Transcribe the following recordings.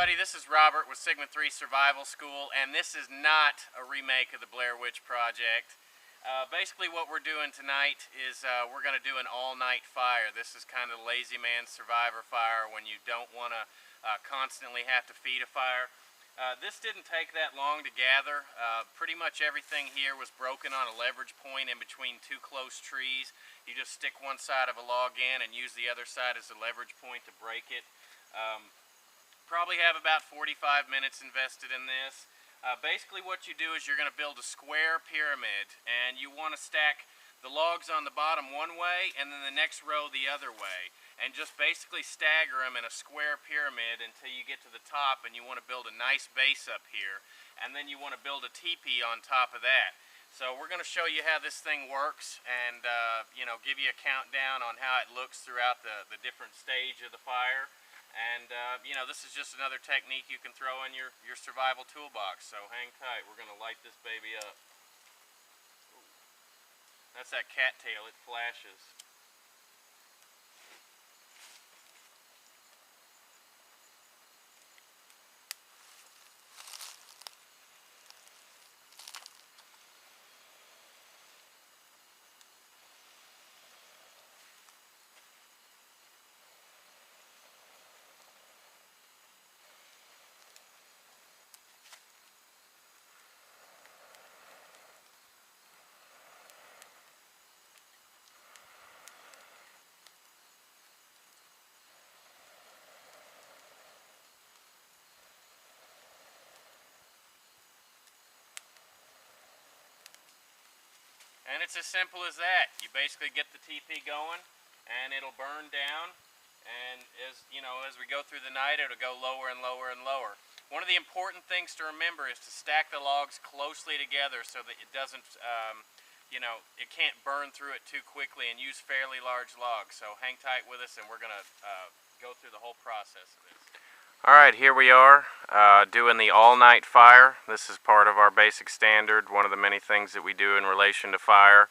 everybody, this is Robert with Sigma 3 Survival School, and this is not a remake of the Blair Witch Project. Basically what we're doing tonight is we're going to do an all-night fire. This is kind of the lazy man survivor fire when you don't want to constantly have to feed a fire. This didn't take that long to gather. Pretty much everything here was broken on a leverage point in between two close trees. You just stick one side of a log in and use the other side as a leverage point to break it. Probably have about 45 minutes invested in this. Basically what you do is you're going to build a square pyramid, and you want to stack the logs on the bottom one way and then the next row the other way, and just basically stagger them in a square pyramid until you get to the top, and you want to build a nice base up here, and then you want to build a teepee on top of that. So we're going to show you how this thing works, and give you a countdown on how it looks throughout the different stage of the fire. And this is just another technique you can throw in your survival toolbox. So hang tight, we're going to light this baby up. That's that cattail, it flashes. And it's as simple as that. You basically get the teepee going and it'll burn down, and as we go through the night, it'll go lower and lower and lower. One of the important things to remember is to stack the logs closely together so that it doesn't it can't burn through it too quickly, and use fairly large logs. So hang tight with us, and we're going to go through the whole process of this. Alright, here we are doing the all-night fire. This is part of our basic standard, one of the many things that we do in relation to fire.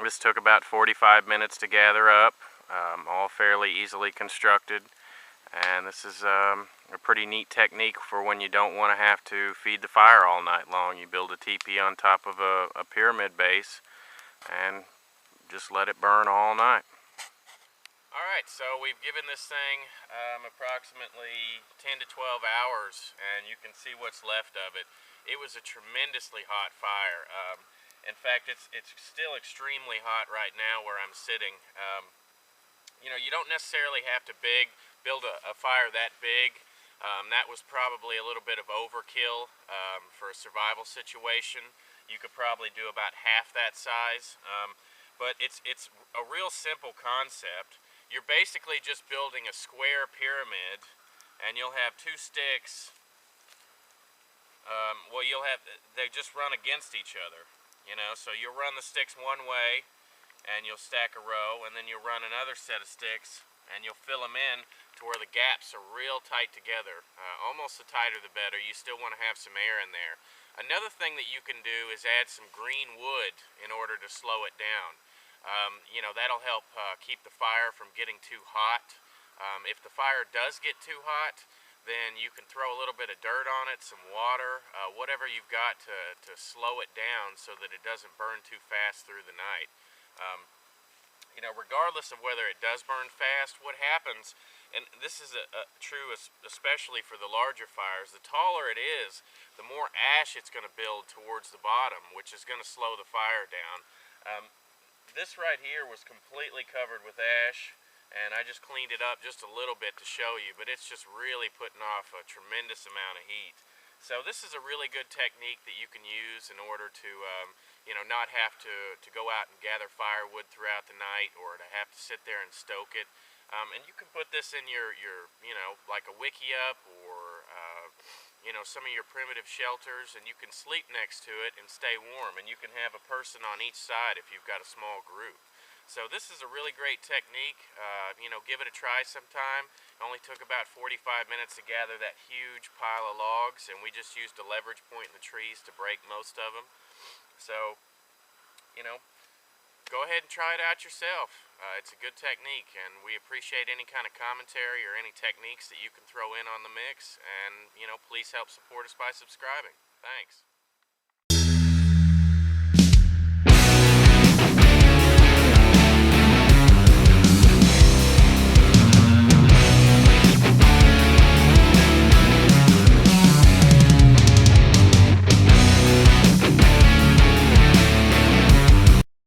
This took about 45 minutes to gather up, all fairly easily constructed. And this is a pretty neat technique for when you don't want to have to feed the fire all night long. You build a teepee on top of a pyramid base and just let it burn all night. Alright, so we've given this thing approximately 10 to 12 hours, and you can see what's left of it. It was a tremendously hot fire. In fact, it's still extremely hot right now where I'm sitting. You don't necessarily have to build a fire that big. That was probably a little bit of overkill for a survival situation. You could probably do about half that size. But it's a real simple concept. You're basically just building a square pyramid, and you'll have two sticks. They just run against each other, so you'll run the sticks one way, and you'll stack a row, and then you'll run another set of sticks, and you'll fill them in to where the gaps are real tight together. Almost the tighter the better. You still want to have some air in there. Another thing that you can do is add some green wood in order to slow it down. That'll help keep the fire from getting too hot. If the fire does get too hot, then you can throw a little bit of dirt on it, some water, whatever you've got to slow it down so that it doesn't burn too fast through the night. Regardless of whether it does burn fast, what happens, and this is true especially for the larger fires, the taller it is, the more ash it's going to build towards the bottom, which is going to slow the fire down. This right here was completely covered with ash, and I just cleaned it up just a little bit to show you, but it's just really putting off a tremendous amount of heat. So this is a really good technique that you can use in order to not have to go out and gather firewood throughout the night, or to have to sit there and stoke it. And you can put this in your like a wickiup, or some of your primitive shelters, and you can sleep next to it and stay warm, and you can have a person on each side if you've got a small group. So this is a really great technique. Give it a try sometime. It only took about 45 minutes to gather that huge pile of logs, and we just used a leverage point in the trees to break most of them. So, go ahead and try it out yourself. It's a good technique, and we appreciate any kind of commentary or any techniques that you can throw in on the mix. And, you know, please help support us by subscribing. Thanks.